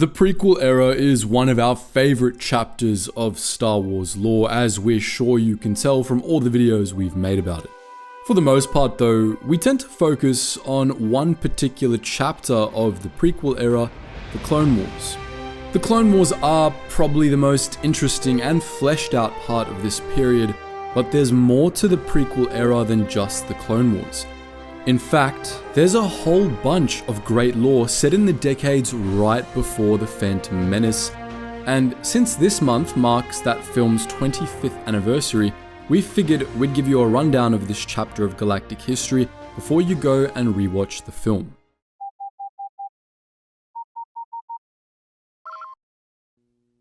The prequel era is one of our favorite chapters of Star Wars lore, as we're sure you can tell from all the videos we've made about it. For the most part though, we tend to focus on one particular chapter of the prequel era, the Clone Wars. The Clone Wars are probably the most interesting and fleshed out part of this period, but there's more to the prequel era than just the Clone Wars. In fact, there's a whole bunch of great lore set in the decades right before the Phantom Menace, and since this month marks that film's 25th anniversary, we figured we'd give you a rundown of this chapter of galactic history before you go and rewatch the film.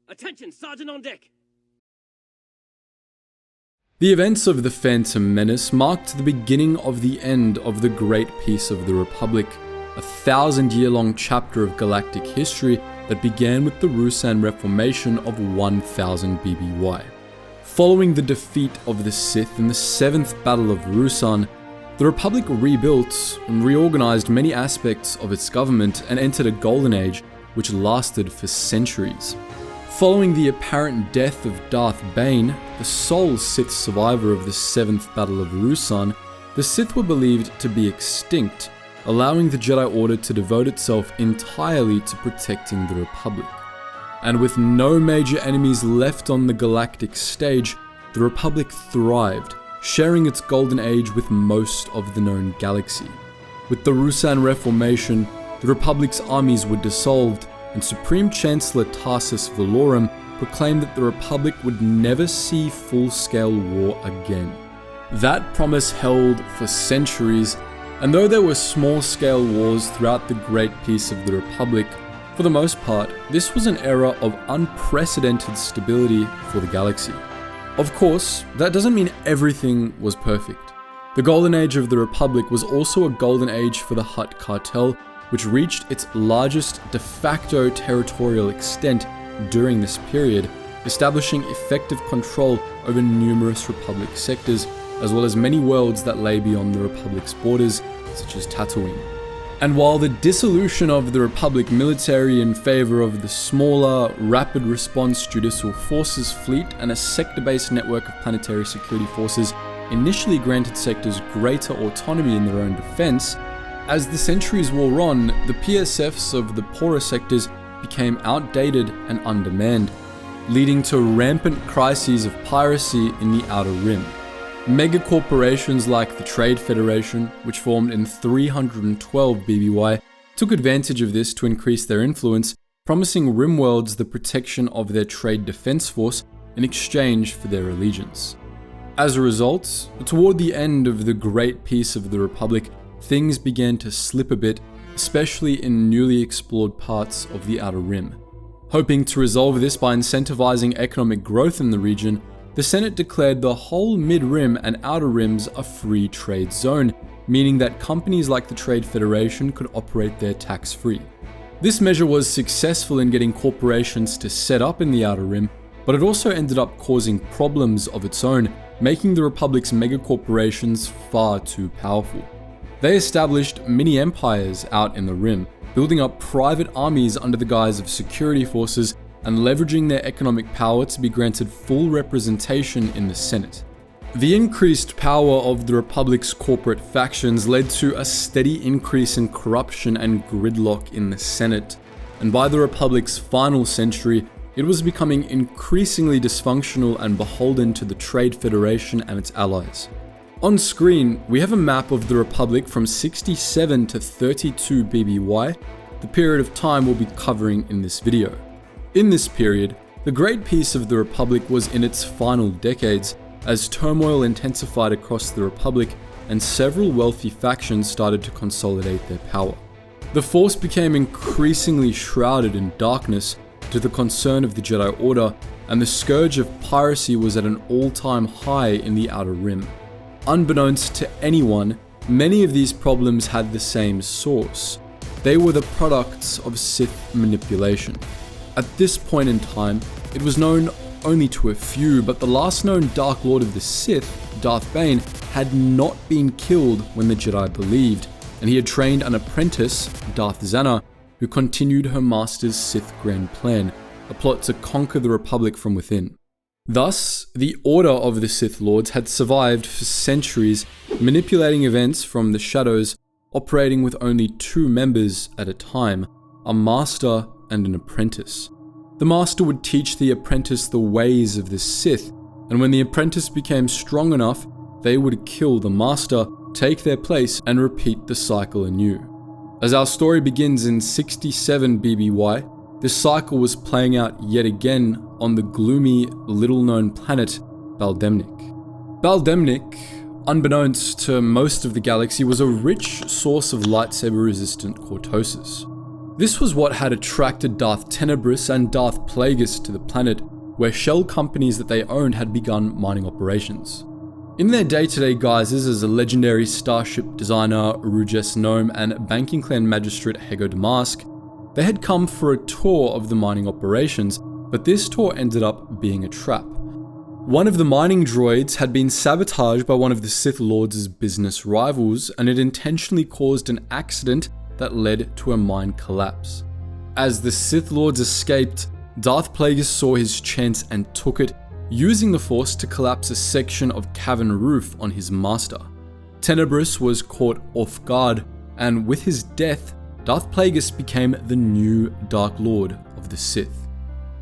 Attention, Sergeant on deck! The events of the Phantom Menace marked the beginning of the end of the Great Peace of the Republic, a 1,000-year-long chapter of galactic history that began with the Ruusan Reformation of 1000 BBY. Following the defeat of the Sith in the 7th Battle of Ruusan, the Republic rebuilt and reorganized many aspects of its government and entered a golden age which lasted for centuries. Following the apparent death of Darth Bane, the sole Sith survivor of the 7th Battle of Ruusan, the Sith were believed to be extinct, allowing the Jedi Order to devote itself entirely to protecting the Republic. And with no major enemies left on the galactic stage, the Republic thrived, sharing its golden age with most of the known galaxy. With the Ruusan Reformation, the Republic's armies were dissolved, and Supreme Chancellor Tarsus Valorum proclaimed that the Republic would never see full-scale war again. That promise held for centuries, and though there were small-scale wars throughout the Great Peace of the Republic, for the most part, this was an era of unprecedented stability for the galaxy. Of course, that doesn't mean everything was perfect. The Golden Age of the Republic was also a golden age for the Hutt cartel, which reached its largest de facto territorial extent during this period, establishing effective control over numerous Republic sectors, as well as many worlds that lay beyond the Republic's borders, such as Tatooine. And while the dissolution of the Republic military in favor of the smaller, rapid response Judicial Forces fleet and a sector-based network of planetary security forces initially granted sectors greater autonomy in their own defense, as the centuries wore on, the PSFs of the poorer sectors became outdated and undermanned, leading to rampant crises of piracy in the Outer Rim. Megacorporations like the Trade Federation, which formed in 312 BBY, took advantage of this to increase their influence, promising Rimworlds the protection of their trade defense force in exchange for their allegiance. As a result, toward the end of the Great Peace of the Republic, things began to slip a bit, especially in newly explored parts of the Outer Rim. Hoping to resolve this by incentivizing economic growth in the region, the Senate declared the whole Mid-Rim and Outer Rims a free trade zone, meaning that companies like the Trade Federation could operate there tax-free. This measure was successful in getting corporations to set up in the Outer Rim, but it also ended up causing problems of its own, making the Republic's megacorporations far too powerful. They established mini-empires out in the Rim, building up private armies under the guise of security forces and leveraging their economic power to be granted full representation in the Senate. The increased power of the Republic's corporate factions led to a steady increase in corruption and gridlock in the Senate, and by the Republic's final century, it was becoming increasingly dysfunctional and beholden to the Trade Federation and its allies. On screen, we have a map of the Republic from 67 to 32 BBY, the period of time we'll be covering in this video. In this period, the Great Peace of the Republic was in its final decades, as turmoil intensified across the Republic and several wealthy factions started to consolidate their power. The Force became increasingly shrouded in darkness to the concern of the Jedi Order, and the scourge of piracy was at an all-time high in the Outer Rim. Unbeknownst to anyone, many of these problems had the same source. They were the products of Sith manipulation. At this point in time, it was known only to a few, but the last known Dark Lord of the Sith, Darth Bane, had not been killed when the Jedi believed, and he had trained an apprentice, Darth Xana, who continued her master's Sith grand plan, a plot to conquer the Republic from within. Thus, the Order of the Sith Lords had survived for centuries, manipulating events from the shadows, operating with only 2 members at a time, a master and an apprentice. The master would teach the apprentice the ways of the Sith, and when the apprentice became strong enough, they would kill the master, take their place, and repeat the cycle anew. As our story begins in 67 BBY, this cycle was playing out yet again on the gloomy, little-known planet Baldemnik. Baldemnik, unbeknownst to most of the galaxy, was a rich source of lightsaber-resistant cortosis. This was what had attracted Darth Tenebris and Darth Plagueis to the planet, where shell companies that they owned had begun mining operations. In their day-to-day guises as a legendary starship designer Ruges Gnome and banking clan magistrate Hego Damask, they had come for a tour of the mining operations, but this tour ended up being a trap. One of the mining droids had been sabotaged by one of the Sith Lords' business rivals, and it intentionally caused an accident that led to a mine collapse. As the Sith Lords escaped, Darth Plagueis saw his chance and took it, using the Force to collapse a section of cavern roof on his master. Tenebris was caught off guard, and with his death, Darth Plagueis became the new Dark Lord of the Sith.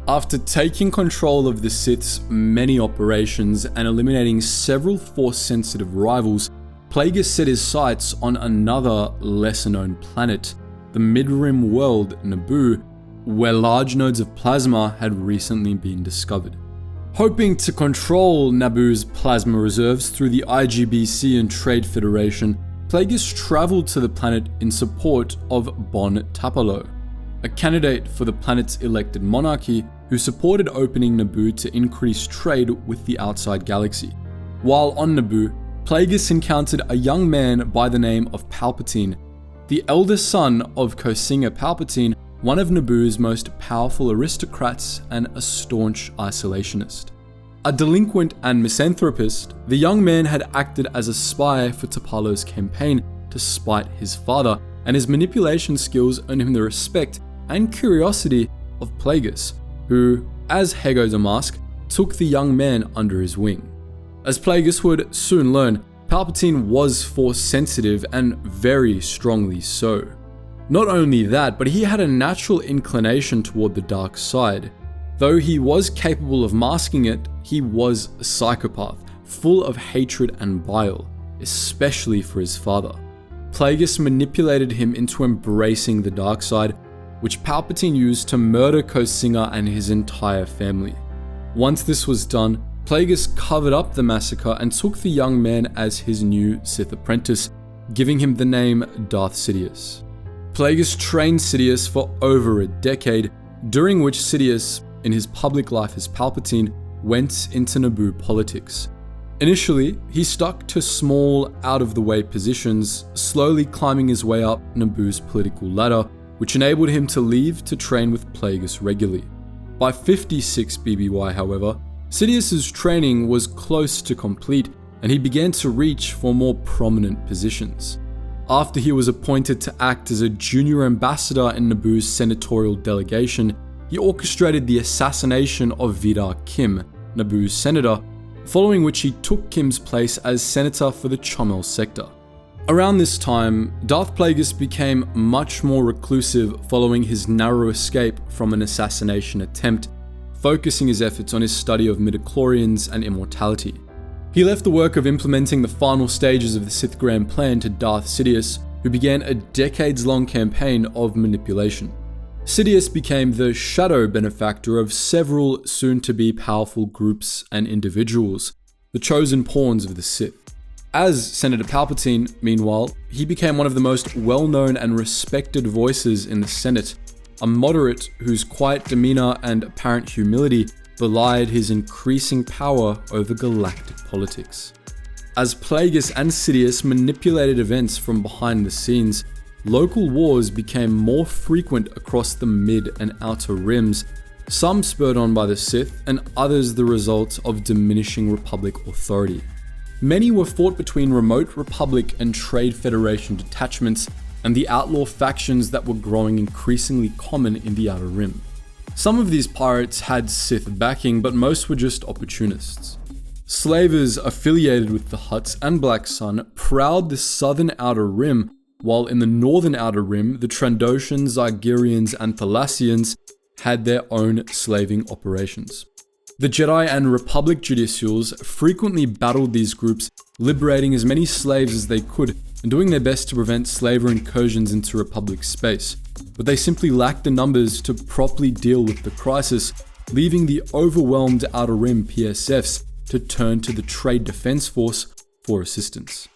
After taking control of the Sith's many operations and eliminating several Force-sensitive rivals, Plagueis set his sights on another lesser-known planet, the mid-rim world Naboo, where large nodes of plasma had recently been discovered. Hoping to control Naboo's plasma reserves through the IGBC and Trade Federation, Plagueis traveled to the planet in support of Bon Tapalo, a candidate for the planet's elected monarchy who supported opening Naboo to increase trade with the outside galaxy. While on Naboo, Plagueis encountered a young man by the name of Palpatine, the eldest son of Kosinga Palpatine, one of Naboo's most powerful aristocrats and a staunch isolationist. A delinquent and misanthropist, the young man had acted as a spy for Tapalo's campaign to spite his father, and his manipulation skills earned him the respect and curiosity of Plagueis, who, as Hego Damask, took the young man under his wing. As Plagueis would soon learn, Palpatine was Force-sensitive and very strongly so. Not only that, but he had a natural inclination toward the dark side. Though he was capable of masking it, he was a psychopath, full of hatred and bile, especially for his father. Plagueis manipulated him into embracing the dark side, which Palpatine used to murder Kosinga and his entire family. Once this was done, Plagueis covered up the massacre and took the young man as his new Sith apprentice, giving him the name Darth Sidious. Plagueis trained Sidious for over a decade, during which Sidious, in his public life as Palpatine, went into Naboo politics. Initially, he stuck to small, out-of-the-way positions, slowly climbing his way up Naboo's political ladder, which enabled him to leave to train with Plagueis regularly. By 56 BBY, however, Sidious's training was close to complete, and he began to reach for more prominent positions. After he was appointed to act as a junior ambassador in Naboo's senatorial delegation, he orchestrated the assassination of Vidar Kim, Naboo's senator, following which he took Kim's place as senator for the Chomel sector. Around this time, Darth Plagueis became much more reclusive following his narrow escape from an assassination attempt, focusing his efforts on his study of midichlorians and immortality. He left the work of implementing the final stages of the Sith Grand Plan to Darth Sidious, who began a decades-long campaign of manipulation. Sidious became the shadow benefactor of several soon-to-be powerful groups and individuals, the chosen pawns of the Sith. As Senator Palpatine, meanwhile, he became one of the most well-known and respected voices in the Senate, a moderate whose quiet demeanor and apparent humility belied his increasing power over galactic politics. As Plagueis and Sidious manipulated events from behind the scenes, local wars became more frequent across the mid and outer rims, some spurred on by the Sith and others the result of diminishing Republic authority. Many were fought between remote Republic and Trade Federation detachments, and the outlaw factions that were growing increasingly common in the Outer Rim. Some of these pirates had Sith backing, but most were just opportunists. Slavers affiliated with the Hutts and Black Sun prowled the southern Outer Rim, while in the northern Outer Rim, the Trandoshans, Zygerrians, and Thalassians had their own slaving operations. The Jedi and Republic judicials frequently battled these groups, liberating as many slaves as they could and doing their best to prevent slaver incursions into Republic space, but they simply lacked the numbers to properly deal with the crisis, leaving the overwhelmed Outer Rim PSFs to turn to the Trade Defense Force for assistance.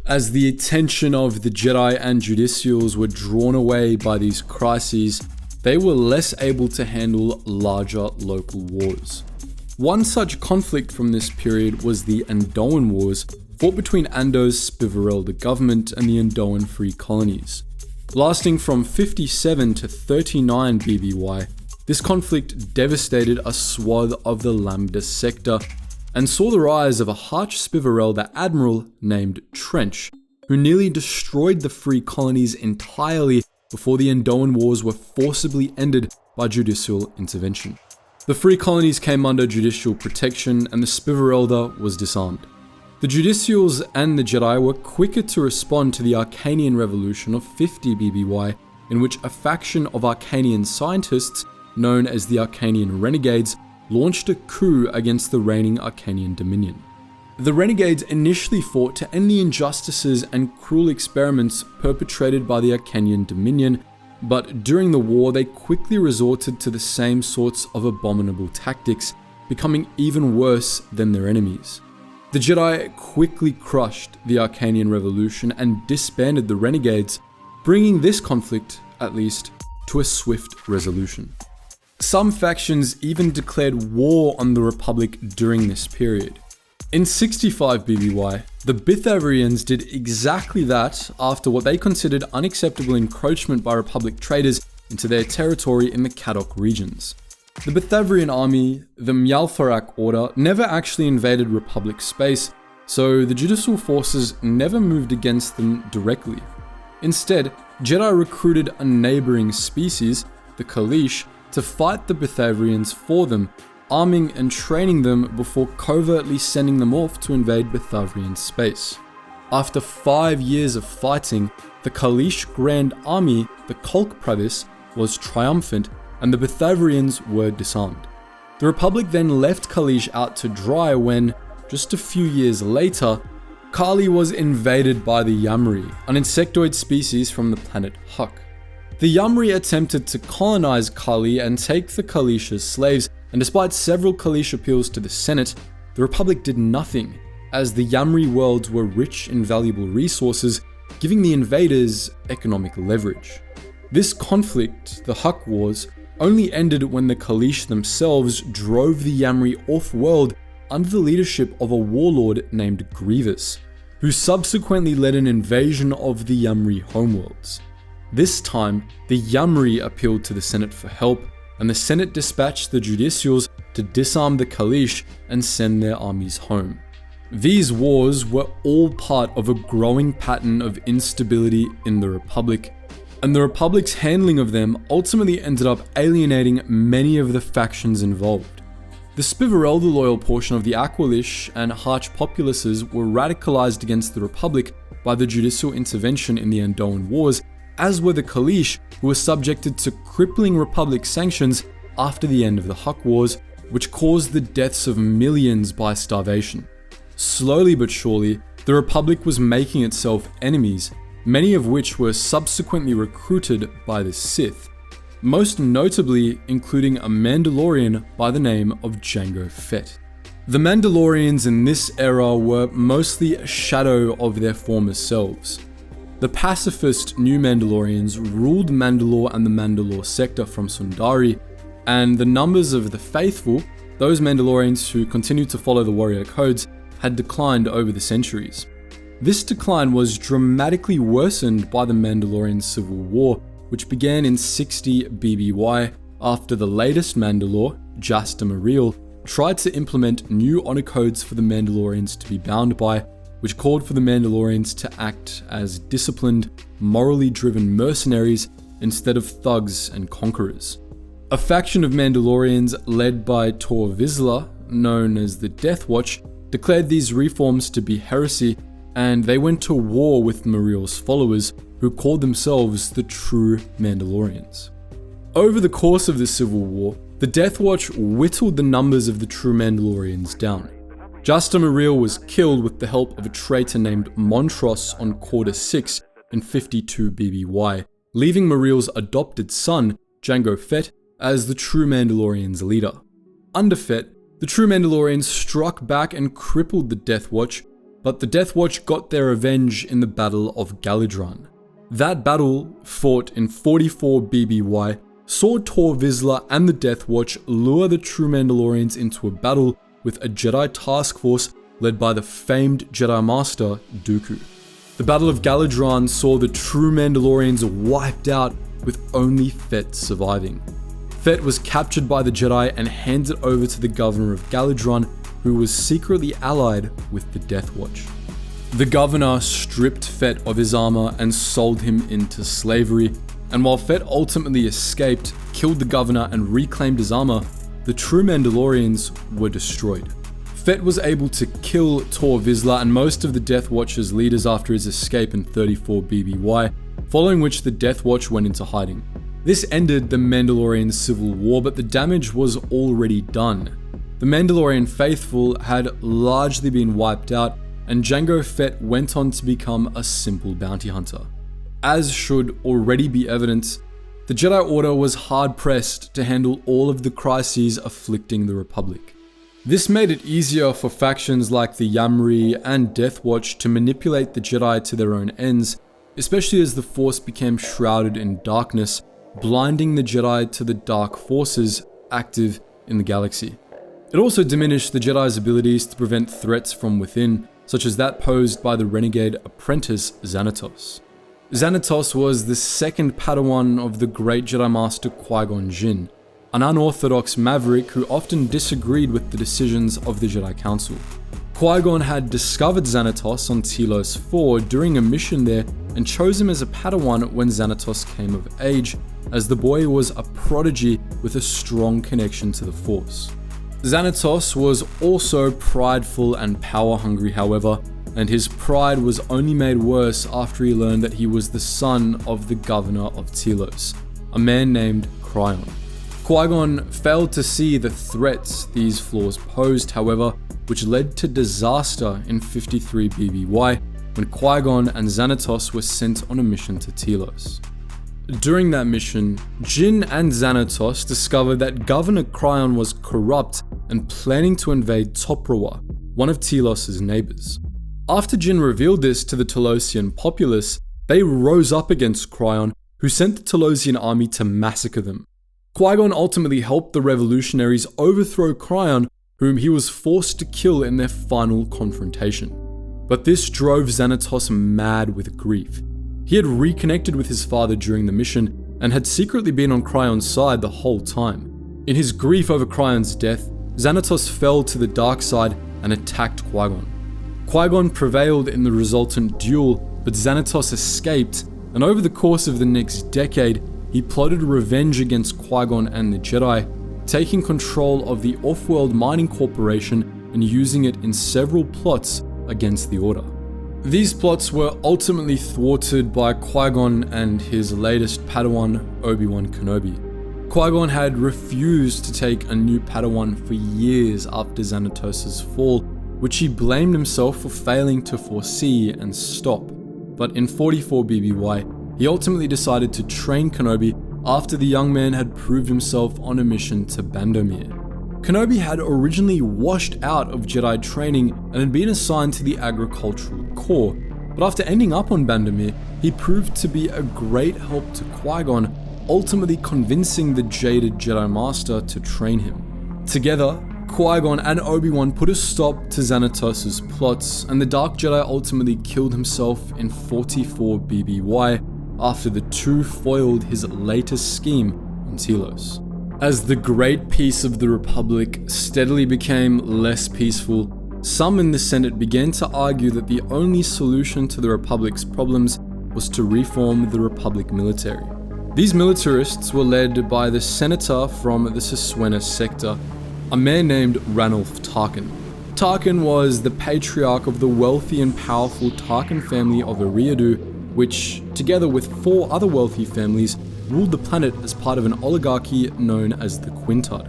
As the attention of the Jedi and judicials were drawn away by these crises, they were less able to handle larger local wars. One such conflict from this period was the Andoan Wars, fought between Ando's Spivarelda government and the Andoan Free Colonies. Lasting from 57 to 39 BBY, this conflict devastated a swath of the Lambda sector and saw the rise of a harsh Spivarelda admiral named Trench, who nearly destroyed the Free Colonies entirely before the Andoan Wars were forcibly ended by judicial intervention. The Free Colonies came under judicial protection and the Spivarelda was disarmed. The judicials and the Jedi were quicker to respond to the Arcanian Revolution of 50 BBY, in which a faction of Arcanian scientists, known as the Arcanian Renegades, launched a coup against the reigning Arcanian Dominion. The Renegades initially fought to end the injustices and cruel experiments perpetrated by the Arcanian Dominion, but during the war they quickly resorted to the same sorts of abominable tactics, becoming even worse than their enemies. The Jedi quickly crushed the Arcanian Revolution and disbanded the Renegades, bringing this conflict, at least, to a swift resolution. Some factions even declared war on the Republic during this period. In 65 BBY, the Bithavrians did exactly that after what they considered unacceptable encroachment by Republic traders into their territory in the Kadok regions. The Bithavrian army, the Myalfarak Order, never actually invaded Republic space, so the judicial forces never moved against them directly. Instead, Jedi recruited a neighboring species, the Kaleesh, to fight the Bithavrians for them, arming and training them before covertly sending them off to invade Bithavrian space. After 5 years of fighting, the Kaleesh Grand Army, the Kulk Pravis, was triumphant and the Bithavrians were disarmed. The Republic then left Kaleesh out to dry when, just a few years later, Kali was invaded by the Yamri, an insectoid species from the planet Huk. The Yamri attempted to colonize Kali and take the Kaleesh as slaves, and despite several Kaleesh appeals to the Senate, the Republic did nothing, as the Yamri worlds were rich in valuable resources, giving the invaders economic leverage. This conflict, the Huk Wars, only ended when the Kaleesh themselves drove the Yamri off-world under the leadership of a warlord named Grievous, who subsequently led an invasion of the Yamri homeworlds. This time, the Yamri appealed to the Senate for help, and the Senate dispatched the judicials to disarm the Kaleesh and send their armies home. These wars were all part of a growing pattern of instability in the Republic, and the Republic's handling of them ultimately ended up alienating many of the factions involved. The Spivarelda loyal portion of the Aqualish and Harch populaces were radicalized against the Republic by the judicial intervention in the Andoan Wars, as were the Kaleesh, who were subjected to crippling Republic sanctions after the end of the Huk Wars, which caused the deaths of millions by starvation. Slowly but surely, the Republic was making itself enemies, many of which were subsequently recruited by the Sith, most notably including a Mandalorian by the name of Jango Fett. The Mandalorians in this era were mostly a shadow of their former selves. The pacifist New Mandalorians ruled Mandalore and the Mandalore sector from Sundari, and the numbers of the faithful, those Mandalorians who continued to follow the warrior codes, had declined over the centuries. This decline was dramatically worsened by the Mandalorian Civil War, which began in 60 BBY after the latest Mandalore, Jasta Mareel, tried to implement new honor codes for the Mandalorians to be bound by, which called for the Mandalorians to act as disciplined, morally driven mercenaries instead of thugs and conquerors. A faction of Mandalorians led by Tor Vizsla, known as the Death Watch, declared these reforms to be heresy, and they went to war with Muriel's followers, who called themselves the true Mandalorians. Over the course of the Civil War, the Death Watch whittled the numbers of the true Mandalorians down. Justa Muriel was killed with the help of a traitor named Montross on Quarter 6 in 52 BBY, leaving Muriel's adopted son, Jango Fett, as the true Mandalorians' leader. Under Fett, the true Mandalorians struck back and crippled the Death Watch, but the Death Watch got their revenge in the Battle of Galidron. That battle, fought in 44 BBY, saw Tor Vizsla and the Death Watch lure the true Mandalorians into a battle with a Jedi task force led by the famed Jedi Master Dooku. The Battle of Galidron saw the true Mandalorians wiped out with only Fett surviving. Fett was captured by the Jedi and handed over to the governor of Galidron, who was secretly allied with the Death Watch. The governor stripped Fett of his armor and sold him into slavery, and while Fett ultimately escaped, killed the governor and reclaimed his armor, the true Mandalorians were destroyed. Fett was able to kill Tor Vizsla and most of the Death Watch's leaders after his escape in 34 BBY, following which the Death Watch went into hiding. This ended the Mandalorian Civil War, but the damage was already done. The Mandalorian faithful had largely been wiped out, and Jango Fett went on to become a simple bounty hunter. As should already be evident, the Jedi Order was hard-pressed to handle all of the crises afflicting the Republic. This made it easier for factions like the Yamri and Death Watch to manipulate the Jedi to their own ends, especially as the Force became shrouded in darkness, blinding the Jedi to the dark forces active in the galaxy. It also diminished the Jedi's abilities to prevent threats from within, such as that posed by the renegade apprentice Xanatos. Xanatos was the second Padawan of the great Jedi Master Qui-Gon Jinn, an unorthodox maverick who often disagreed with the decisions of the Jedi Council. Qui-Gon had discovered Xanatos on Telos 4 during a mission there and chose him as a Padawan when Xanatos came of age, as the boy was a prodigy with a strong connection to the Force. Xanatos was also prideful and power-hungry, however, and his pride was only made worse after he learned that he was the son of the governor of Telos, a man named Cryon. Qui-Gon failed to see the threats these flaws posed, however, which led to disaster in 53 BBY when Qui-Gon and Xanatos were sent on a mission to Telos. During that mission, Jinn and Xanatos discovered that Governor Cryon was corrupt and planning to invade Toprawa, one of Telos' neighbors. After Jinn revealed this to the Telosian populace, they rose up against Cryon, who sent the Telosian army to massacre them. Qui-Gon ultimately helped the revolutionaries overthrow Cryon, whom he was forced to kill in their final confrontation. But this drove Xanatos mad with grief. He had reconnected with his father during the mission and had secretly been on Cryon's side the whole time. In his grief over Cryon's death, Xanatos fell to the dark side and attacked Qui-Gon. Qui-Gon prevailed in the resultant duel, but Xanatos escaped, and over the course of the next decade, he plotted revenge against Qui-Gon and the Jedi, taking control of the Off-World Mining Corporation and using it in several plots against the Order. These plots were ultimately thwarted by Qui-Gon and his latest Padawan, Obi-Wan Kenobi. Qui-Gon had refused to take a new Padawan for years after Xanatos' fall, which he blamed himself for failing to foresee and stop. But in 44 BBY, he ultimately decided to train Kenobi after the young man had proved himself on a mission to Bandomir. Kenobi had originally washed out of Jedi training and had been assigned to the Agricultural Corps, but after ending up on Bandomir, he proved to be a great help to Qui-Gon, ultimately convincing the jaded Jedi Master to train him. Together, Qui-Gon and Obi-Wan put a stop to Xanatos' plots, and the Dark Jedi ultimately killed himself in 44 BBY after the two foiled his latest scheme on Telos. As the great peace of the Republic steadily became less peaceful, some in the Senate began to argue that the only solution to the Republic's problems was to reform the Republic military. These militarists were led by the senator from the Siswena sector, a man named Ranulph Tarkin. Tarkin was the patriarch of the wealthy and powerful Tarkin family of Eriadu, which, together with 4 other wealthy families, ruled the planet as part of an oligarchy known as the Quintard.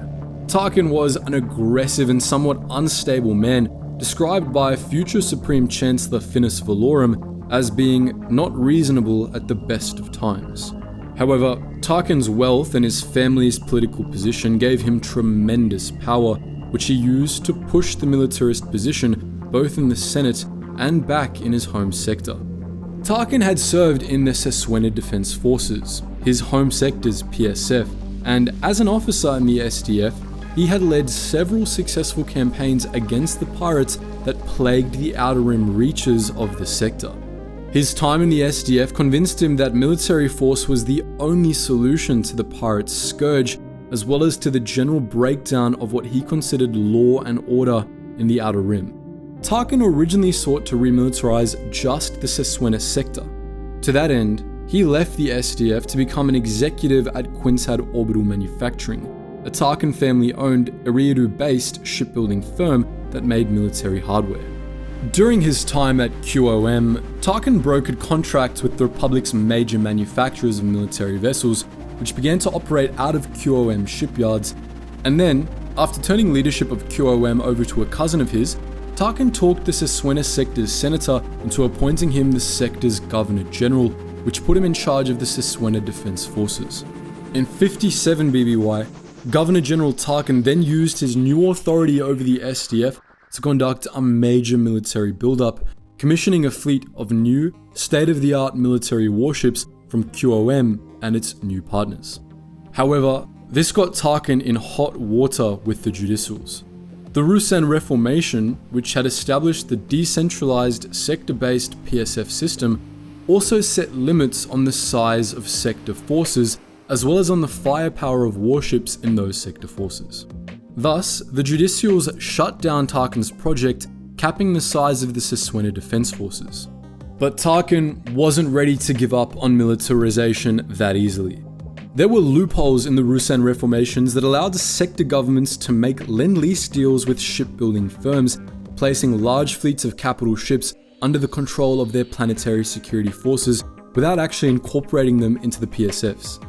Tarkin was an aggressive and somewhat unstable man, described by future Supreme Chancellor Finis Valorum as being not reasonable at the best of times. However, Tarkin's wealth and his family's political position gave him tremendous power, which he used to push the militarist position both in the Senate and back in his home sector. Tarkin had served in the Siswena Defense Forces, his home sector's PSF, and as an officer in the SDF, he had led several successful campaigns against the pirates that plagued the Outer Rim reaches of the sector. His time in the SDF convinced him that military force was the only solution to the pirates' scourge, as well as to the general breakdown of what he considered law and order in the Outer Rim. Tarkin originally sought to remilitarize just the Siswena sector. To that end, he left the SDF to become an executive at Quintad Orbital Manufacturing, a Tarkin family-owned, Eriadu-based shipbuilding firm that made military hardware. During his time at QOM, Tarkin brokered contracts with the Republic's major manufacturers of military vessels, which began to operate out of QOM shipyards, and then, after turning leadership of QOM over to a cousin of his, Tarkin talked the Siswena sector's senator into appointing him the sector's governor general, which put him in charge of the Siswena Defense Forces. In 57 BBY, Governor General Tarkin then used his new authority over the SDF to conduct a major military buildup, commissioning a fleet of new, state-of-the-art military warships from QOM and its new partners. However, this got Tarkin in hot water with the judicials. The Ruusan Reformation, which had established the decentralized sector-based PSF system, also set limits on the size of sector forces, as well as on the firepower of warships in those sector forces. Thus, the judicials shut down Tarkin's project, capping the size of the Siswena Defense Forces. But Tarkin wasn't ready to give up on militarization that easily. There were loopholes in the Ruusan Reformations that allowed the sector governments to make lend-lease deals with shipbuilding firms, placing large fleets of capital ships under the control of their planetary security forces without actually incorporating them into the PSFs.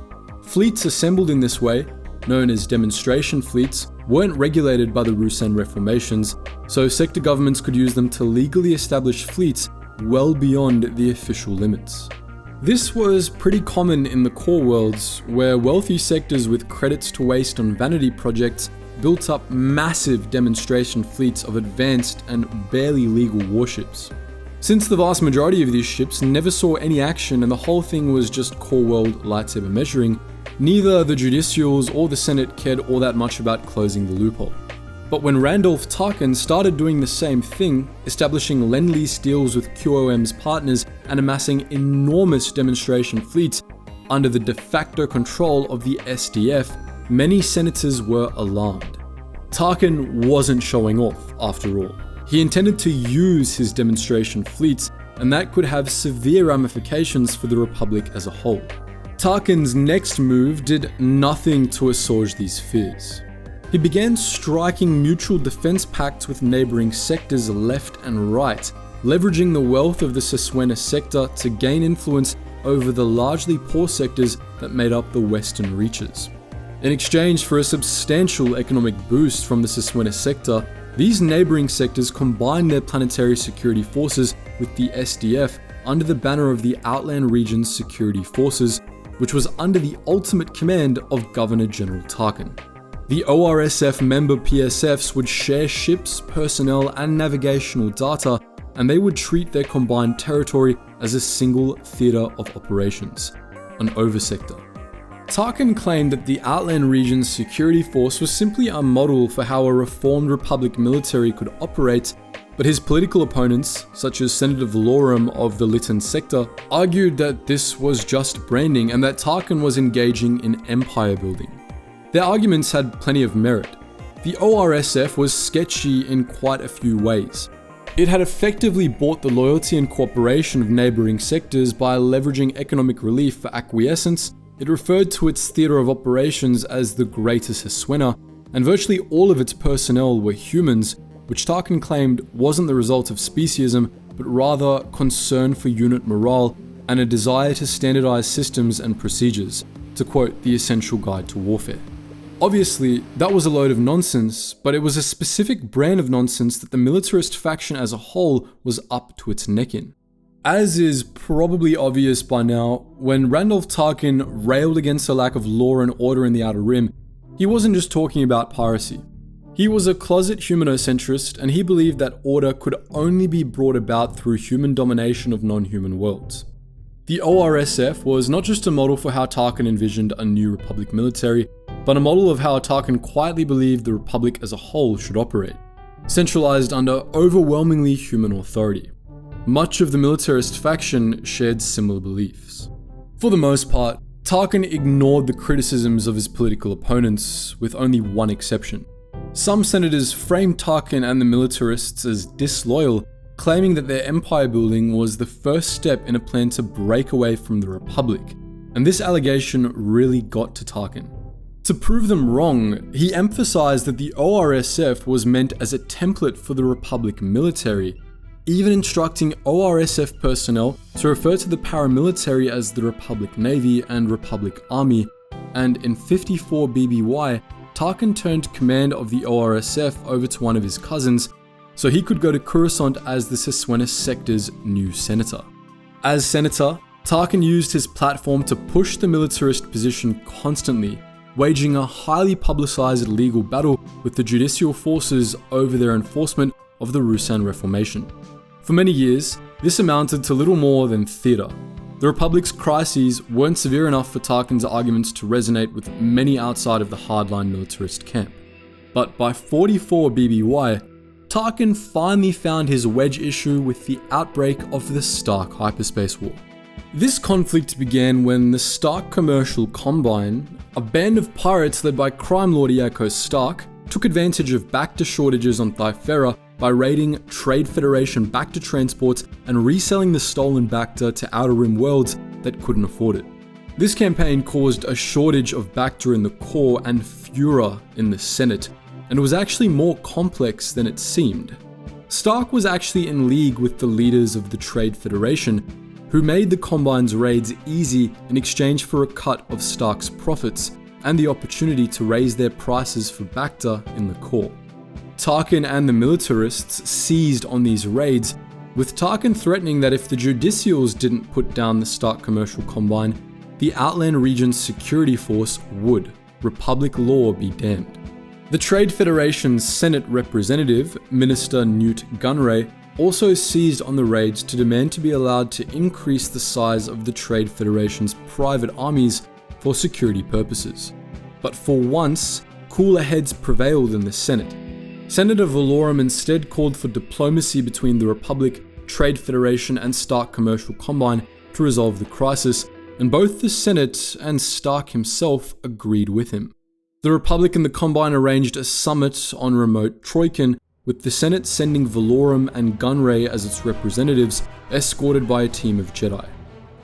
Fleets assembled in this way, known as demonstration fleets, weren't regulated by the Ruusan Reformations, so sector governments could use them to legally establish fleets well beyond the official limits. This was pretty common in the core worlds, where wealthy sectors with credits to waste on vanity projects built up massive demonstration fleets of advanced and barely legal warships. Since the vast majority of these ships never saw any action and the whole thing was just core world lightsaber measuring, neither the judicials or the Senate cared all that much about closing the loophole. But when Ranulph Tarkin started doing the same thing, establishing lend-lease deals with QOM's partners and amassing enormous demonstration fleets under the de facto control of the SDF, many senators were alarmed. Tarkin wasn't showing off, after all. He intended to use his demonstration fleets, and that could have severe ramifications for the Republic as a whole. Tarkin's next move did nothing to assuage these fears. He began striking mutual defense pacts with neighboring sectors left and right, leveraging the wealth of the Siswena sector to gain influence over the largely poor sectors that made up the western reaches. In exchange for a substantial economic boost from the Siswena sector, these neighboring sectors combined their planetary security forces with the SDF under the banner of the Outland Region's Security Forces, which was under the ultimate command of Governor General Tarkin. The ORSF member PSFs would share ships, personnel, and navigational data, and they would treat their combined territory as a single theater of operations, an oversector. Tarkin claimed that the Outland Region's security force was simply a model for how a reformed Republic military could operate, but his political opponents, such as Senator Valorum of the Lytton sector, argued that this was just branding and that Tarkin was engaging in empire building. Their arguments had plenty of merit. The ORSF was sketchy in quite a few ways. It had effectively bought the loyalty and cooperation of neighbouring sectors by leveraging economic relief for acquiescence. It referred to its theatre of operations as the Greatest Heswena, and virtually all of its personnel were humans, which Tarkin claimed wasn't the result of speciesism, but rather concern for unit morale and a desire to standardise systems and procedures, to quote the Essential Guide to Warfare. Obviously, that was a load of nonsense, but it was a specific brand of nonsense that the militarist faction as a whole was up to its neck in. As is probably obvious by now, when Randolph Tarkin railed against a lack of law and order in the Outer Rim, he wasn't just talking about piracy. He was a closet humanocentrist, and he believed that order could only be brought about through human domination of non-human worlds. The ORSF was not just a model for how Tarkin envisioned a new Republic military, but a model of how Tarkin quietly believed the Republic as a whole should operate, centralized under overwhelmingly human authority. Much of the militarist faction shared similar beliefs. For the most part, Tarkin ignored the criticisms of his political opponents, with only one exception. Some senators framed Tarkin and the militarists as disloyal, claiming that their empire building was the first step in a plan to break away from the Republic, and this allegation really got to Tarkin. To prove them wrong, he emphasized that the ORSF was meant as a template for the Republic military, even instructing ORSF personnel to refer to the paramilitary as the Republic Navy and Republic Army, and in 54 BBY, Tarkin turned command of the ORSF over to one of his cousins, so he could go to Coruscant as the Heswena sector's new senator. As senator, Tarkin used his platform to push the militarist position constantly, waging a highly publicized legal battle with the judicial forces over their enforcement of the Ruusan Reformation. For many years, this amounted to little more than theatre. The Republic's crises weren't severe enough for Tarkin's arguments to resonate with many outside of the hardline militarist camp. But by 44 BBY, Tarkin finally found his wedge issue with the outbreak of the Stark Hyperspace War. This conflict began when the Stark Commercial Combine, a band of pirates led by crime lord Eako Stark, took advantage of Bacta shortages on Thyfera by raiding Trade Federation Bacta transports and reselling the stolen Bacta to Outer Rim worlds that couldn't afford it. This campaign caused a shortage of Bacta in the core and furor in the Senate, and it was actually more complex than it seemed. Stark was actually in league with the leaders of the Trade Federation, who made the Combine's raids easy in exchange for a cut of Stark's profits and the opportunity to raise their prices for Bacta in the core. Tarkin and the militarists seized on these raids, with Tarkin threatening that if the Judicials didn't put down the Stark Commercial Combine, the Outland Region's security force would. Republic law be damned. The Trade Federation's Senate representative, Minister Newt Gunray, also seized on the raids to demand to be allowed to increase the size of the Trade Federation's private armies for security purposes. But for once, cooler heads prevailed in the Senate. Senator Valorum instead called for diplomacy between the Republic, Trade Federation, and Stark Commercial Combine to resolve the crisis, and both the Senate and Stark himself agreed with him. The Republic and the Combine arranged a summit on remote Troikan, with the Senate sending Valorum and Gunray as its representatives, escorted by a team of Jedi.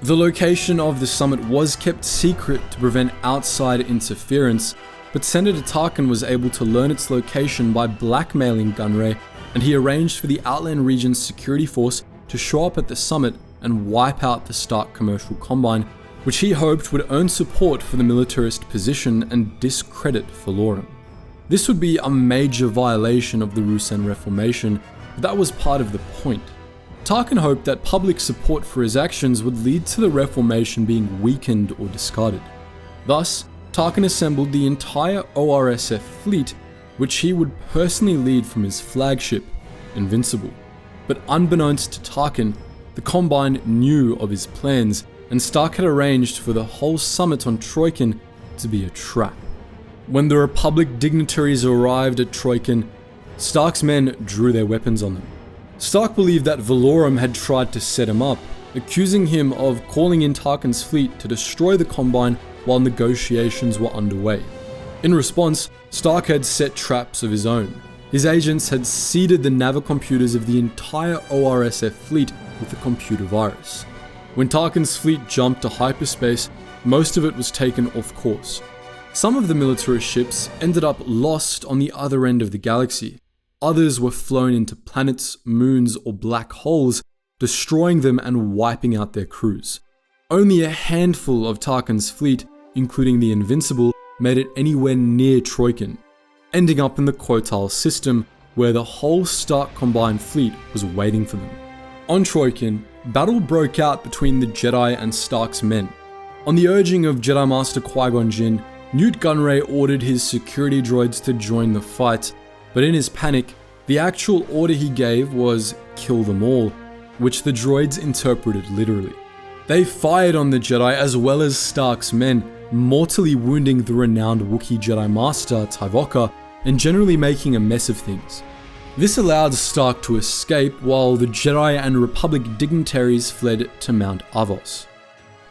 The location of the summit was kept secret to prevent outside interference, but Senator Tarkin was able to learn its location by blackmailing Gunray, and he arranged for the Outland Region's security force to show up at the summit and wipe out the Stark Commercial Combine, which he hoped would earn support for the militarist position and discredit Valorum. This would be a major violation of the Ruusan Reformation, but that was part of the point. Tarkin hoped that public support for his actions would lead to the Reformation being weakened or discarded. Thus, Tarkin assembled the entire ORSF fleet, which he would personally lead from his flagship, Invincible. But unbeknownst to Tarkin, the Combine knew of his plans, and Stark had arranged for the whole summit on Troikan to be a trap. When the Republic dignitaries arrived at Troikan, Stark's men drew their weapons on them. Stark believed that Valorum had tried to set him up, accusing him of calling in Tarkin's fleet to destroy the Combine while negotiations were underway. In response, Stark had set traps of his own. His agents had seeded the navicomputers of the entire ORSF fleet with a computer virus. When Tarkin's fleet jumped to hyperspace, most of it was taken off course. Some of the militarist ships ended up lost on the other end of the galaxy. Others were flown into planets, moons, or black holes, destroying them and wiping out their crews. Only a handful of Tarkin's fleet, including the Invincible, made it anywhere near Troikan, ending up in the Quotal system, where the whole Stark combined fleet was waiting for them. On Troikan, battle broke out between the Jedi and Stark's men. On the urging of Jedi Master Qui-Gon Jinn, Newt Gunray ordered his security droids to join the fight, but in his panic, the actual order he gave was "kill them all," which the droids interpreted literally. They fired on the Jedi as well as Stark's men, mortally wounding the renowned Wookiee Jedi Master Tyvoka and generally making a mess of things. This allowed Stark to escape while the Jedi and Republic dignitaries fled to Mount Avos.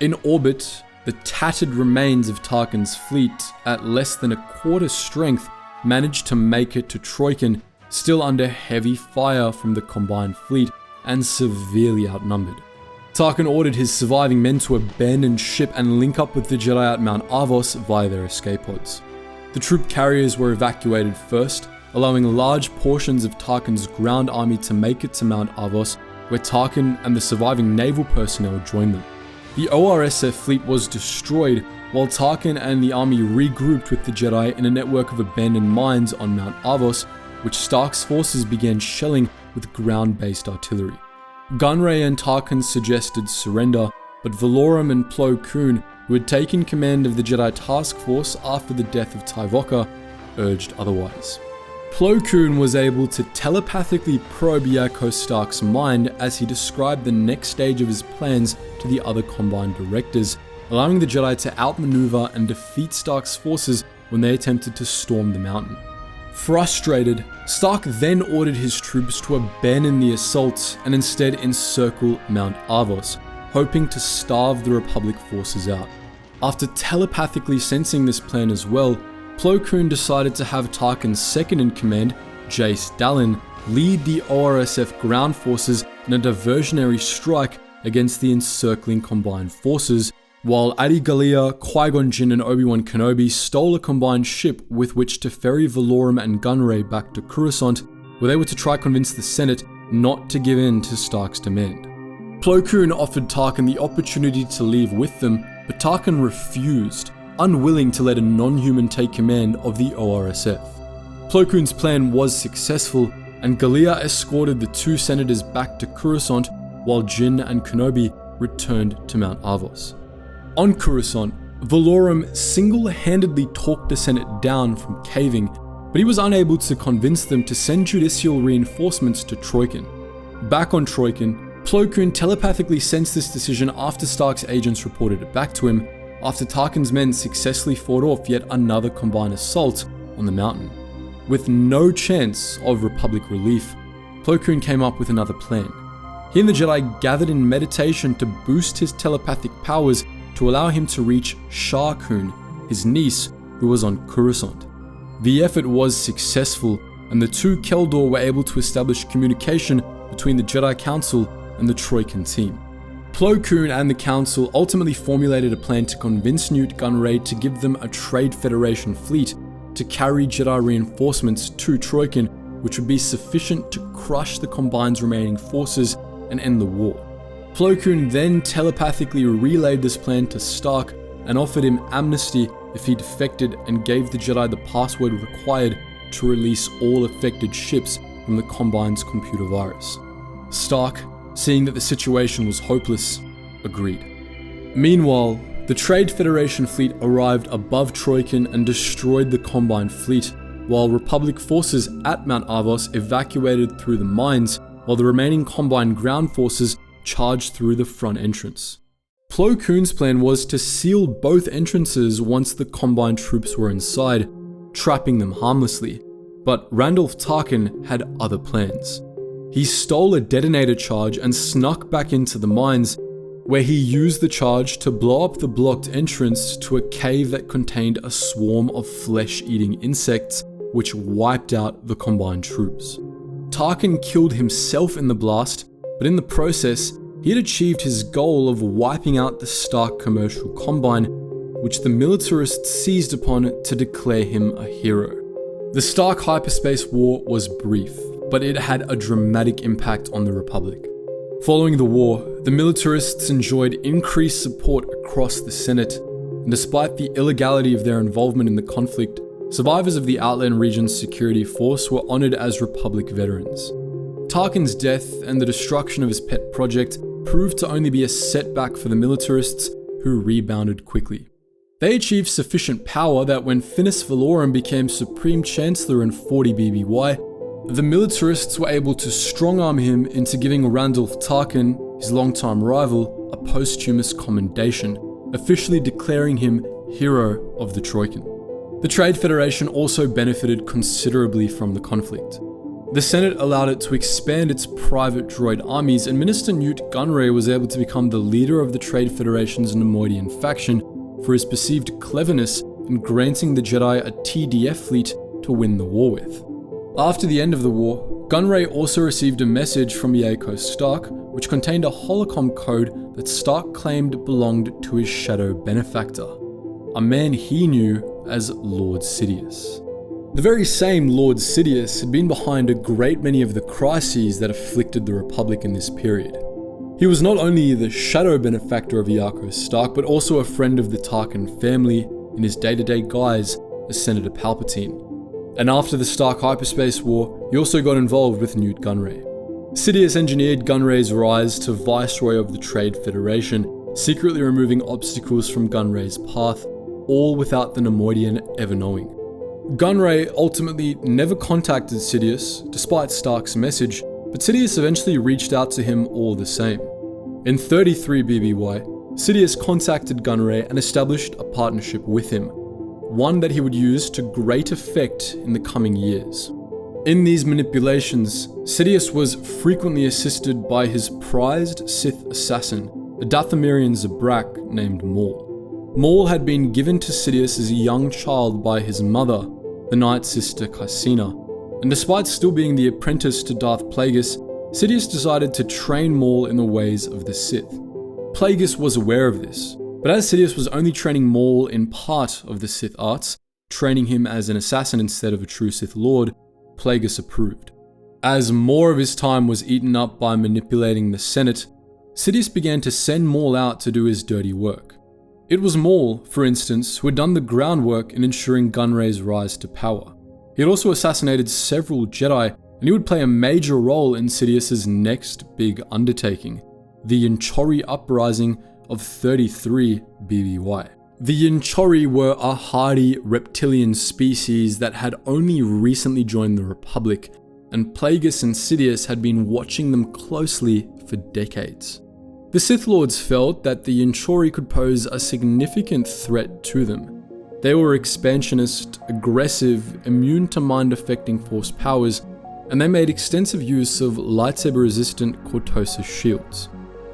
In orbit, the tattered remains of Tarkin's fleet, at less than a quarter strength, managed to make it to Troikan, still under heavy fire from the combined fleet and severely outnumbered. Tarkin ordered his surviving men to abandon ship and link up with the Jedi at Mount Avos via their escape pods. The troop carriers were evacuated first, allowing large portions of Tarkin's ground army to make it to Mount Avos, where Tarkin and the surviving naval personnel joined them. The ORSF fleet was destroyed, while Tarkin and the army regrouped with the Jedi in a network of abandoned mines on Mount Avos, which Stark's forces began shelling with ground-based artillery. Gunray and Tarkin suggested surrender, but Valorum and Plo Koon, who had taken command of the Jedi task force after the death of Tyvoka, urged otherwise. Plo Koon was able to telepathically probe Yakko Stark's mind as he described the next stage of his plans to the other Combined directors, allowing the Jedi to outmaneuver and defeat Stark's forces when they attempted to storm the mountain. Frustrated, Stark then ordered his troops to abandon the assault and instead encircle Mount Avos, hoping to starve the Republic forces out. After telepathically sensing this plan as well, Plo Koon decided to have Tarkin's second-in-command, Jace Dallin, lead the ORSF ground forces in a diversionary strike against the encircling combined forces, while Adi Gallia, Qui-Gon Jinn and Obi-Wan Kenobi stole a combined ship with which to ferry Valorum and Gunray back to Coruscant, where they were to try convince the Senate not to give in to Stark's demand. Plo Koon offered Tarkin the opportunity to leave with them, but Tarkin refused, unwilling to let a non-human take command of the ORSF. Plo Koon's plan was successful, and Gallia escorted the two senators back to Coruscant, while Jinn and Kenobi returned to Mount Avos. On Coruscant, Valorum single-handedly talked the Senate down from caving, but he was unable to convince them to send judicial reinforcements to Troikan. Back on Troikan, Plo Koon telepathically sensed this decision after Stark's agents reported it back to him, after Tarkin's men successfully fought off yet another combined assault on the mountain. With no chance of Republic relief, Plo Koon came up with another plan. He and the Jedi gathered in meditation to boost his telepathic powers to allow him to reach Shar Koon, his niece, who was on Coruscant. The effort was successful, and the two Keldor were able to establish communication between the Jedi Council and the Troikan team. Plo Koon and the Council ultimately formulated a plan to convince Newt Gunray to give them a Trade Federation fleet to carry Jedi reinforcements to Troikan, which would be sufficient to crush the Combine's remaining forces and end the war. Plo Koon then telepathically relayed this plan to Stark and offered him amnesty if he defected, and gave the Jedi the password required to release all affected ships from the Combine's computer virus. Stark, seeing that the situation was hopeless, agreed. Meanwhile, the Trade Federation fleet arrived above Troikan and destroyed the Combine fleet, while Republic forces at Mount Avos evacuated through the mines, while the remaining Combine ground forces charged through the front entrance. Plo Koon's plan was to seal both entrances once the Combine troops were inside, trapping them harmlessly, but Randolph Tarkin had other plans. He stole a detonator charge and snuck back into the mines, where he used the charge to blow up the blocked entrance to a cave that contained a swarm of flesh-eating insects, which wiped out the combined troops. Tarkin killed himself in the blast, but in the process, he had achieved his goal of wiping out the Stark commercial combine, which the Militarists seized upon to declare him a hero. The Stark Hyperspace War was brief, but it had a dramatic impact on the Republic. Following the war, the Militarists enjoyed increased support across the Senate, and despite the illegality of their involvement in the conflict, survivors of the Outland Region's security force were honored as Republic veterans. Tarkin's death and the destruction of his pet project proved to only be a setback for the Militarists, who rebounded quickly. They achieved sufficient power that when Finis Valorum became Supreme Chancellor in 40 BBY, the Militarists were able to strong-arm him into giving Randolph Tarkin, his longtime rival, a posthumous commendation, officially declaring him Hero of the Troikan. The Trade Federation also benefited considerably from the conflict. The Senate allowed it to expand its private droid armies, and Minister Newt Gunray was able to become the leader of the Trade Federation's Neimoidian faction for his perceived cleverness in granting the Jedi a TDF fleet to win the war with. After the end of the war, Gunray also received a message from Yaakov Stark, which contained a holocom code that Stark claimed belonged to his shadow benefactor, a man he knew as Lord Sidious. The very same Lord Sidious had been behind a great many of the crises that afflicted the Republic in this period. He was not only the shadow benefactor of Yaakov Stark, but also a friend of the Tarkin family in his day-to-day guise as Senator Palpatine. And after the Stark Hyperspace War, he also got involved with Newt Gunray. Sidious engineered Gunray's rise to Viceroy of the Trade Federation, secretly removing obstacles from Gunray's path, all without the Neimoidian ever knowing. Gunray ultimately never contacted Sidious, despite Stark's message, but Sidious eventually reached out to him all the same. In 33 BBY, Sidious contacted Gunray and established a partnership with him, one that he would use to great effect in the coming years. In these manipulations, Sidious was frequently assisted by his prized Sith assassin, a Dathomirian Zabrak named Maul. Maul had been given to Sidious as a young child by his mother, the Night Sister Cassina, and despite still being the apprentice to Darth Plagueis, Sidious decided to train Maul in the ways of the Sith. Plagueis was aware of this, but as Sidious was only training Maul in part of the Sith arts, training him as an assassin instead of a true Sith Lord, Plagueis approved. As more of his time was eaten up by manipulating the Senate, Sidious began to send Maul out to do his dirty work. It was Maul, for instance, who had done the groundwork in ensuring Gunray's rise to power. He had also assassinated several Jedi, and he would play a major role in Sidious's next big undertaking, the Yinchorri Uprising of 33 BBY. The Yinchorri were a hardy reptilian species that had only recently joined the Republic, and Plagueis and Sidious had been watching them closely for decades. The Sith Lords felt that the Yinchorri could pose a significant threat to them. They were expansionist, aggressive, immune to mind-affecting force powers, and they made extensive use of lightsaber-resistant Cortosis shields.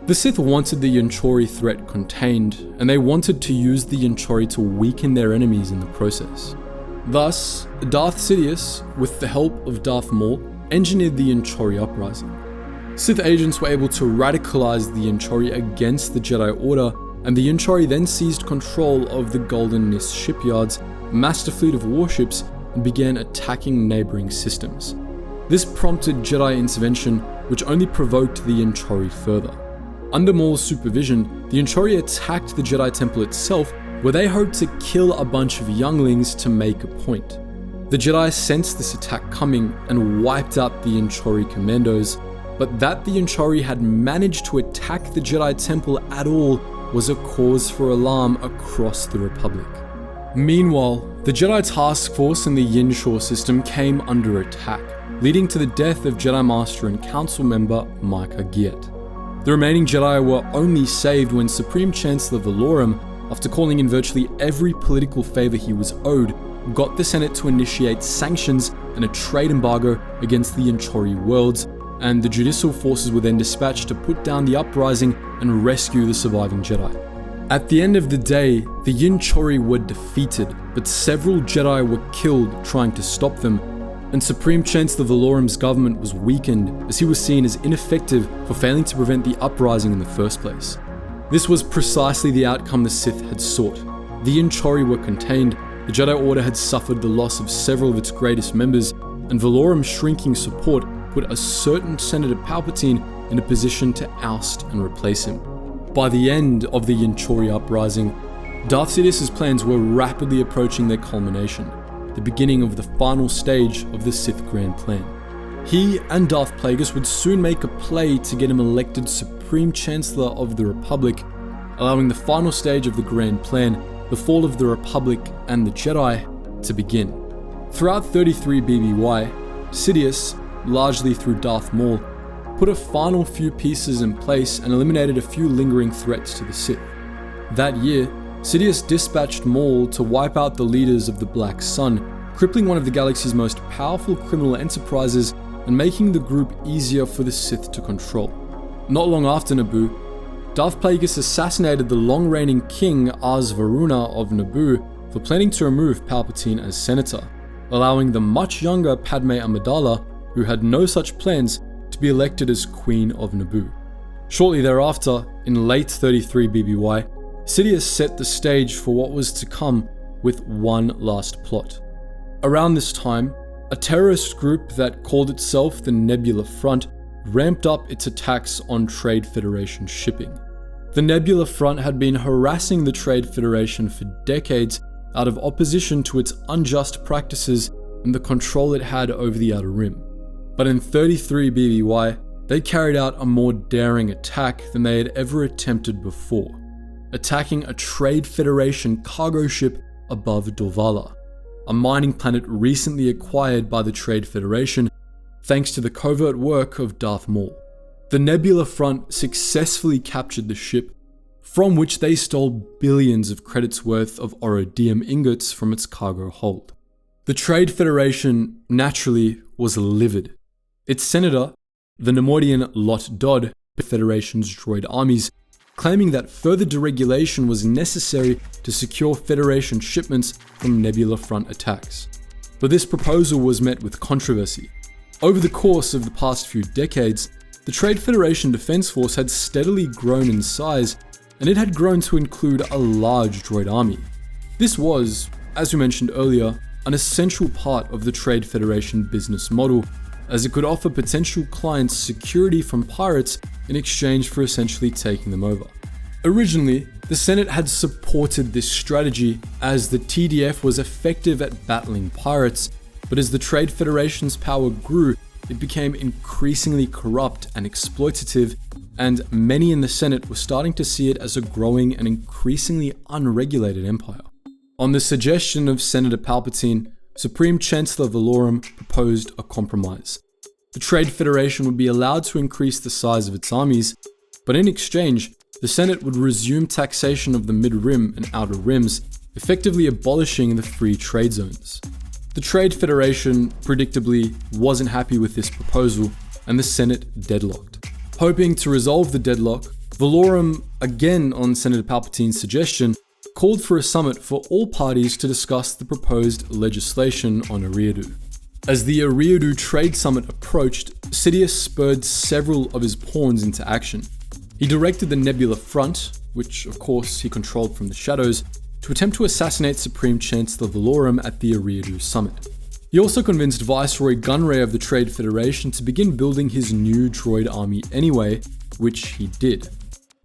The Sith wanted the Yinchorri threat contained, and they wanted to use the Yinchorri to weaken their enemies in the process. Thus, Darth Sidious, with the help of Darth Maul, engineered the Yinchorri Uprising. Sith agents were able to radicalize the Yinchorri against the Jedi Order, and the Yinchorri then seized control of the Golden Nist shipyards, amassed a fleet of warships, and began attacking neighboring systems. This prompted Jedi intervention, which only provoked the Yinchorri further. Under Maul's supervision, the Yinchorri attacked the Jedi Temple itself, where they hoped to kill a bunch of younglings to make a point. The Jedi sensed this attack coming and wiped out the Yinchorri commandos, but that the Yinchorri had managed to attack the Jedi Temple at all was a cause for alarm across the Republic. Meanwhile, the Jedi Task Force in the Yinchor system came under attack, leading to the death of Jedi Master and Council member Micah Giet. The remaining Jedi were only saved when Supreme Chancellor Valorum, after calling in virtually every political favor he was owed, got the Senate to initiate sanctions and a trade embargo against the Yinchorri worlds, and the judicial forces were then dispatched to put down the uprising and rescue the surviving Jedi. At the end of the day, the Yinchorri were defeated, but several Jedi were killed trying to stop them, and Supreme Chancellor Valorum's government was weakened as he was seen as ineffective for failing to prevent the uprising in the first place. This was precisely the outcome the Sith had sought. The Yinchorri were contained, the Jedi Order had suffered the loss of several of its greatest members, and Valorum's shrinking support put a certain Senator Palpatine in a position to oust and replace him. By the end of the Yinchorri Uprising, Darth Sidious's plans were rapidly approaching their culmination, the beginning of the final stage of the Sith Grand Plan. He and Darth Plagueis would soon make a play to get him elected Supreme Chancellor of the Republic, allowing the final stage of the Grand Plan, the fall of the Republic and the Jedi, to begin. Throughout 33 BBY, Sidious, largely through Darth Maul, put a final few pieces in place and eliminated a few lingering threats to the Sith. That year, Sidious dispatched Maul to wipe out the leaders of the Black Sun, crippling one of the galaxy's most powerful criminal enterprises and making the group easier for the Sith to control. Not long after Naboo, Darth Plagueis assassinated the long-reigning king Az Varuna of Naboo for planning to remove Palpatine as senator, allowing the much younger Padme Amidala, who had no such plans, to be elected as Queen of Naboo. Shortly thereafter, in late 33 BBY, Sidious set the stage for what was to come with one last plot. Around this time, a terrorist group that called itself the Nebula Front ramped up its attacks on Trade Federation shipping. The Nebula Front had been harassing the Trade Federation for decades out of opposition to its unjust practices and the control it had over the Outer Rim. But in 33 BBY, they carried out a more daring attack than they had ever attempted before, attacking a Trade Federation cargo ship above Dorvala, a mining planet recently acquired by the Trade Federation thanks to the covert work of Darth Maul. The Nebula Front successfully captured the ship, from which they stole billions of credits worth of Orodium ingots from its cargo hold. The Trade Federation, naturally, was livid. Its senator, the Nemoidian Lot Dodd, the Federation's droid armies, claiming that further deregulation was necessary to secure Federation shipments from Nebula Front attacks. But this proposal was met with controversy. Over the course of the past few decades, the Trade Federation Defense Force had steadily grown in size, and it had grown to include a large droid army. This was, as we mentioned earlier, an essential part of the Trade Federation business model, as it could offer potential clients security from pirates in exchange for essentially taking them over. Originally, the Senate had supported this strategy as the TDF was effective at battling pirates, but as the Trade Federation's power grew, it became increasingly corrupt and exploitative, and many in the Senate were starting to see it as a growing and increasingly unregulated empire. On the suggestion of Senator Palpatine, Supreme Chancellor Valorum proposed a compromise. The Trade Federation would be allowed to increase the size of its armies, but in exchange, the Senate would resume taxation of the Mid-Rim and Outer Rims, effectively abolishing the free trade zones. The Trade Federation, predictably, wasn't happy with this proposal, and the Senate deadlocked. Hoping to resolve the deadlock, Valorum, again on Senator Palpatine's suggestion, called for a summit for all parties to discuss the proposed legislation on Eriadu. As the Eriadu Trade Summit approached, Sidious spurred several of his pawns into action. He directed the Nebula Front, which of course he controlled from the shadows, to attempt to assassinate Supreme Chancellor Valorum at the Eriadu Summit. He also convinced Viceroy Gunray of the Trade Federation to begin building his new droid army anyway, which he did.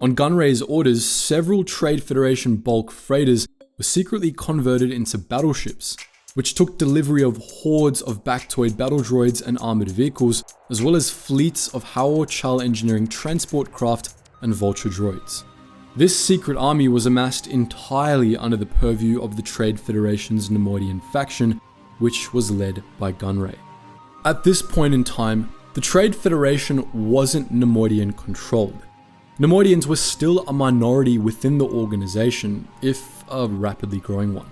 On Gunray's orders, several Trade Federation bulk freighters were secretly converted into battleships, which took delivery of hordes of Bactoid battle droids and armored vehicles, as well as fleets of Howard Chal engineering transport craft and vulture droids. This secret army was amassed entirely under the purview of the Trade Federation's Nemoidian faction, which was led by Gunray. At this point in time, the Trade Federation wasn't Nemoidian controlled. Nemoidians were still a minority within the organization, if a rapidly growing one.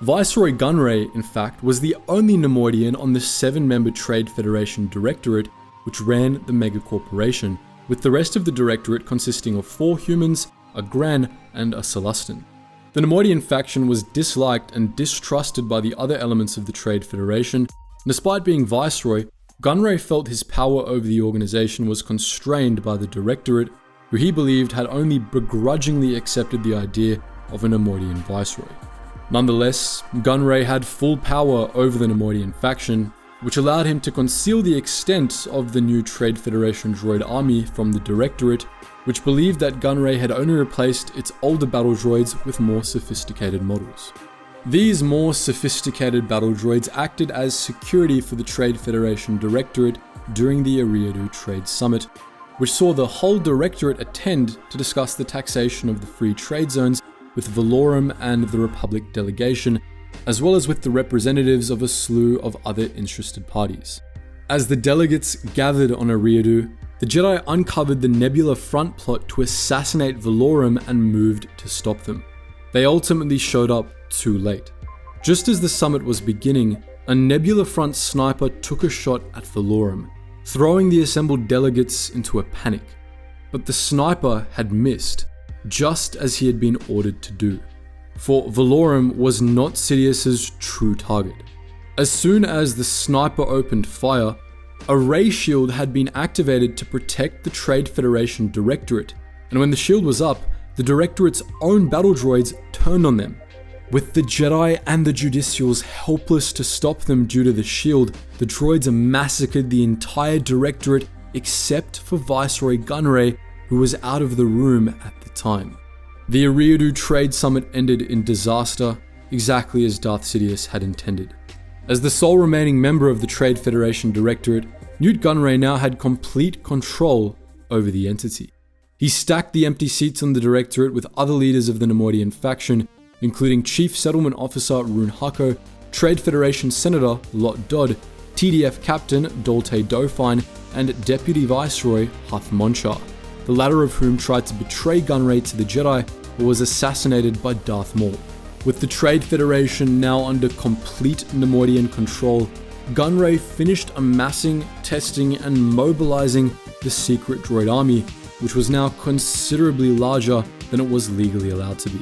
Viceroy Gunray, in fact, was the only Nemoidian on the 7-member Trade Federation Directorate, which ran the megacorporation, with the rest of the Directorate consisting of 4 humans, a Gran, and a Celestin. The Neimoidian faction was disliked and distrusted by the other elements of the Trade Federation, and despite being Viceroy, Gunray felt his power over the organization was constrained by the Directorate, who he believed had only begrudgingly accepted the idea of a Neimoidian Viceroy. Nonetheless, Gunray had full power over the Neimoidian faction, which allowed him to conceal the extent of the new Trade Federation droid army from the Directorate, which believed that Gunray had only replaced its older battle droids with more sophisticated models. These more sophisticated battle droids acted as security for the Trade Federation Directorate during the Eriadu Trade Summit, which saw the whole Directorate attend to discuss the taxation of the free trade zones with Valorum and the Republic delegation, as well as with the representatives of a slew of other interested parties. As the delegates gathered on Eriadu, the Jedi uncovered the Nebula front plot to assassinate Valorum and moved to stop them. They ultimately showed up too late. Just as the summit was beginning, a Nebula front sniper took a shot at Valorum, throwing the assembled delegates into a panic. But the sniper had missed, just as he had been ordered to do. For Valorum was not Sidious's true target. As soon as the sniper opened fire, a ray shield had been activated to protect the Trade Federation Directorate, and when the shield was up, the Directorate's own battle droids turned on them. With the Jedi and the Judicials helpless to stop them due to the shield, the droids massacred the entire Directorate except for Viceroy Gunray, who was out of the room at the time. The Eriadu Trade Summit ended in disaster, exactly as Darth Sidious had intended. As the sole remaining member of the Trade Federation Directorate, Newt Gunray now had complete control over the entity. He stacked the empty seats on the Directorate with other leaders of the Neimoidian faction, including Chief Settlement Officer Rune Hako, Trade Federation Senator Lot Dodd, TDF Captain Dolte Dauphine, and Deputy Viceroy Huth Monchar, the latter of whom tried to betray Gunray to the Jedi but was assassinated by Darth Maul. With the Trade Federation now under complete Neimoidian control, Gunray finished amassing, testing, and mobilizing the secret droid army, which was now considerably larger than it was legally allowed to be.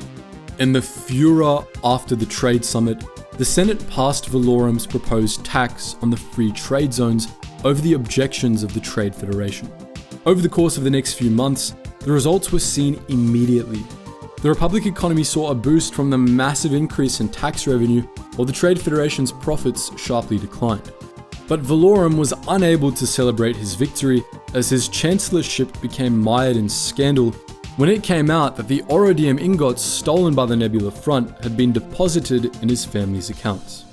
In the furor after the Trade Summit, the Senate passed Valorum's proposed tax on the free trade zones over the objections of the Trade Federation. Over the course of the next few months, the results were seen immediately. The Republic economy saw a boost from the massive increase in tax revenue, while the Trade Federation's profits sharply declined. But Valorum was unable to celebrate his victory as his chancellorship became mired in scandal when it came out that the Orodium ingots stolen by the Nebula front had been deposited in his family's accounts.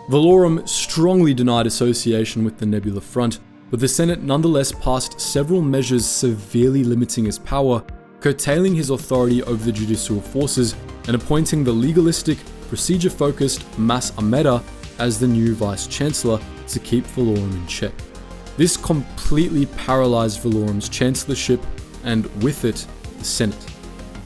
Valorum strongly denied association with the Nebula front, but the Senate nonetheless passed several measures severely limiting his power, curtailing his authority over the judicial forces, and appointing the legalistic, procedure-focused Mas Ameda as the new Vice-Chancellor to keep Valorum in check. This completely paralyzed Valorum's chancellorship, and with it, the Senate.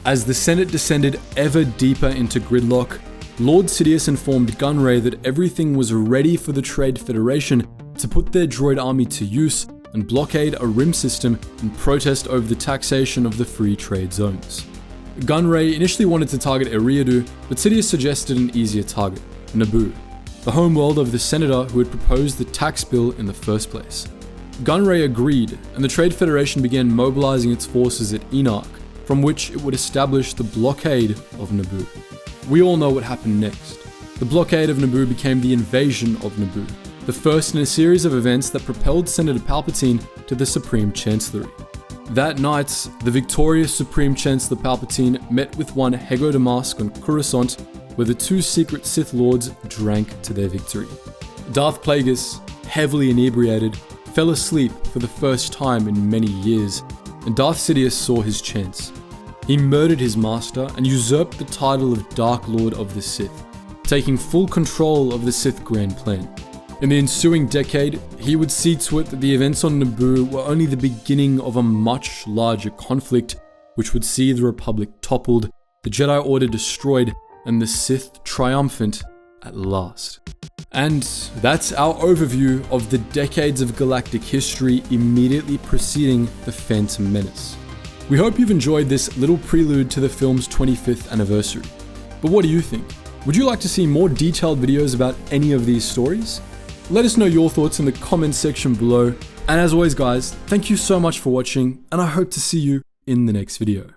As the Senate descended ever deeper into gridlock, Lord Sidious informed Gunray that everything was ready for the Trade Federation to put their droid army to use and blockade a rim system in protest over the taxation of the free trade zones. Gunray initially wanted to target Eriadu, but Sidious suggested an easier target, Naboo, the homeworld of the senator who had proposed the tax bill in the first place. Gunray agreed, and the Trade Federation began mobilizing its forces at Enoch, from which it would establish the blockade of Naboo. We all know what happened next. The blockade of Naboo became the invasion of Naboo, the first in a series of events that propelled Senator Palpatine to the Supreme Chancellery. That night, the victorious Supreme Chancellor Palpatine met with one Hego Damask on Coruscant, where the two secret Sith Lords drank to their victory. Darth Plagueis, heavily inebriated, fell asleep for the first time in many years, and Darth Sidious saw his chance. He murdered his master and usurped the title of Dark Lord of the Sith, taking full control of the Sith Grand Plan. In the ensuing decade, he would see to it that the events on Naboo were only the beginning of a much larger conflict, which would see the Republic toppled, the Jedi Order destroyed, and the Sith triumphant at last. And that's our overview of the decades of galactic history immediately preceding the Phantom Menace. We hope you've enjoyed this little prelude to the film's 25th anniversary. But what do you think? Would you like to see more detailed videos about any of these stories? Let us know your thoughts in the comments section below. And as always guys, thank you so much for watching, and I hope to see you in the next video.